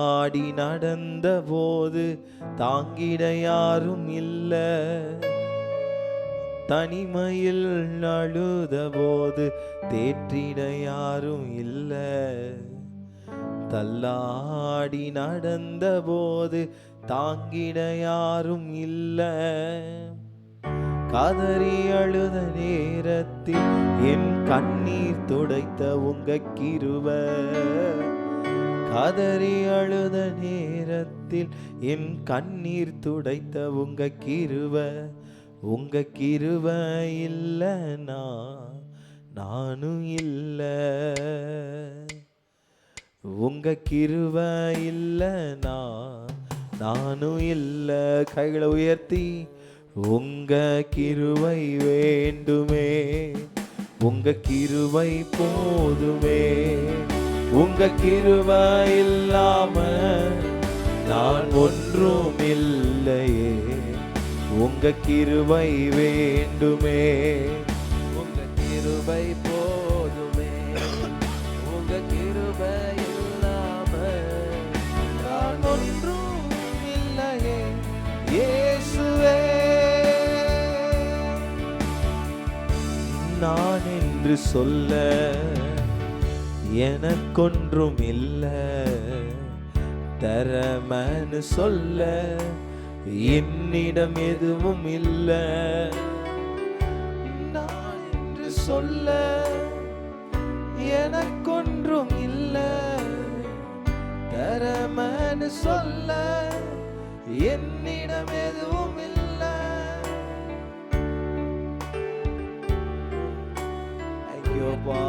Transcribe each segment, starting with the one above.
ஆடி நடந்த போது தாங்கிட யாரும் இல்ல, தனிமையில் அழுத போது தேற்றிட யாரும் இல்ல, தள்ளாடி நடந்த போது தாங்கிட யாரும் இல்ல, கதறி அழுத நேரத்தில் என் கண்ணீர் துடைத்த உங்க கிருபை, கதறி அழுத நேரத்தில் என் கண்ணீர் துடைத்த உங்க கிருபை, உங்க கிருபை இல்லைனா நானும் இல்லை, உங்க கிருபை இல்லைனா நானும் இல்லை. கைகளை உயர்த்தி உங்க கிருபை வேண்டுமே, உங்க கிருபை போதுமே, உங்க கிருபை இல்லாம நான் ஒன்றும் இல்லையே, உங்க கிருபை வேண்டுமே, உங்க கிருபை போதுமே, உங்க கிருபை இல்லாம நான் ஒன்றும் இல்லையே இயேசுவே. நான் என்று சொல்ல எனக்கொன்றும் இல்ல, தரமன்னு சொல்ல என்னிடம் எதுவும் இல்ல, நான் என்று சொல்ல எனக்கொன்றும் இல்ல, தரமன்னு சொல்ல என்னிடம் எதுவும் இல்ல. ஐயோப்பா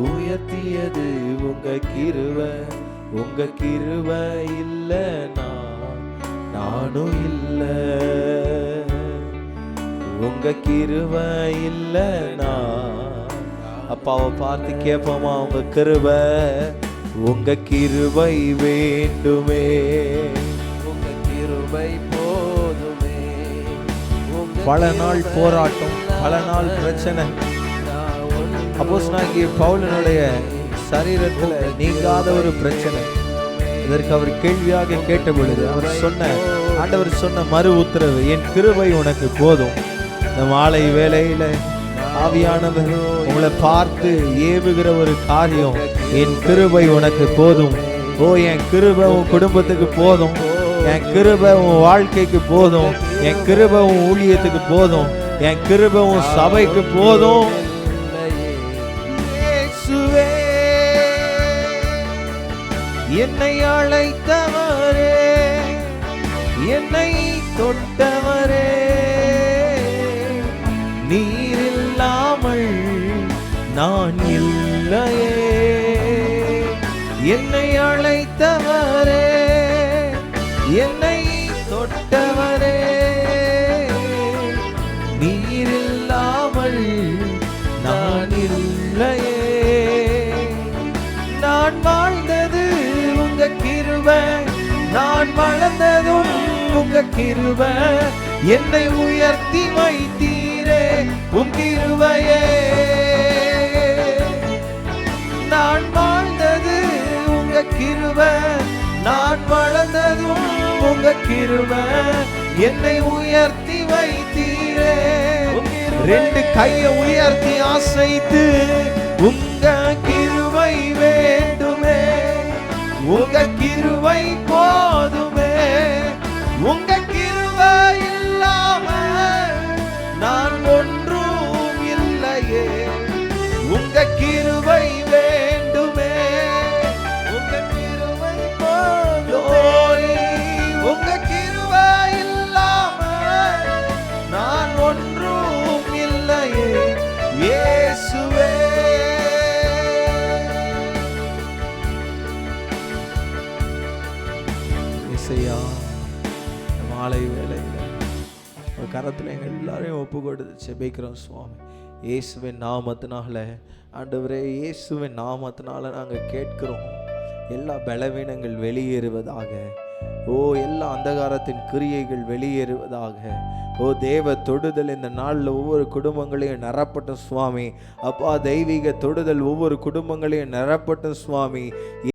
உயர்த்தியது உங்க கிருபை, உங்க கிருபை இல்லைனா நானும் இல்லை, உங்க கிருபை இல்லைனா. அப்பாவை பார்த்து கேட்போமா, உங்க கிருபை, உங்க கிருபை வேண்டுமே, உங்க கிருபை போதுமே. பல நாள் போராட்டம், பல நாள் பிரச்சனை, அப்போஸ்தலனாகிய பவுலினுடைய சரீரத்தில் நீங்காத ஒரு பிரச்சனை. இதற்கு அவர் கேள்வியாக கேட்ட பொழுது ஆண்டவர் சொன்ன மறு உத்தரவு, என் கிருபை உனக்கு போதும். இந்த மாலை வேளையில ஆவியானவர் உங்களை பார்த்து ஏவுகிற ஒரு காரியம், என் கிருபை உனக்கு போதும். ஓ, என் கிருபை உன் குடும்பத்துக்கு போதும், என் கிருபை உன் வாழ்க்கைக்கு போதும், என் கிருபை உன் ஊழியத்துக்கு போதும், என் கிருபை உன் சபைக்கு போதும். என்னை அழைத்தவரே, என்னை தொட்டவரே, நீரில்லாமல் நான் இல்லையே, என்னை அழைத்தவரே, என்னை தொட்டவரே, நீரில்லாமல் நான் இல்லையே. நான் வாழ்ந்தது உங்க கிருபை, நான் வளர்ந்ததும் உங்க கிருபை, என்னை உயர்த்தி வைத்தீரே உன் கிருபையே. நான் வாழ்ந்தது உங்க கிருபை, நான் வளர்ந்ததும் உங்க கிருபை, என்னை உயர்த்தி வைத்தீரே. ரெண்டு கையை உயர்த்தி ஆசைத்து உங்க கிருபை வேண்டுமே, உங்க கிருபை போதுமே, உங்க கிருபை இல்லாம நான் ஒன்றும் இல்லையே, உங்க கிருபை வேண்டுமே, உங்க கிருபை போதுமே, உங்க கிருபை இல்லாம நான் ஒன்றும் இல்லையே இயேசுவே. மாலை வேளையில் ஒரு கரத்தில் எங்கள் எல்லாரையும் ஒப்பு கொடுத்து செபிக்கிறோம் சுவாமி. இயேசுவின் நாமத்தினால ஆண்டவரே, இயேசுவின் நாமத்தினால நாங்கள் கேட்கிறோம், எல்லா பலவீனங்கள் வெளியேறுவதாக, ஓ, எல்லா அந்தகாரத்தின் கிரியைகள் வெளியேறுவதாக. ஓ தேவ தொடுதல் இந்த நாளில் ஒவ்வொரு குடும்பங்களையும் நிரப்பட்டும் சுவாமி. அப்பா, தெய்வீக தொடுதல் ஒவ்வொரு குடும்பங்களையும் நிரப்பட்டும் சுவாமி.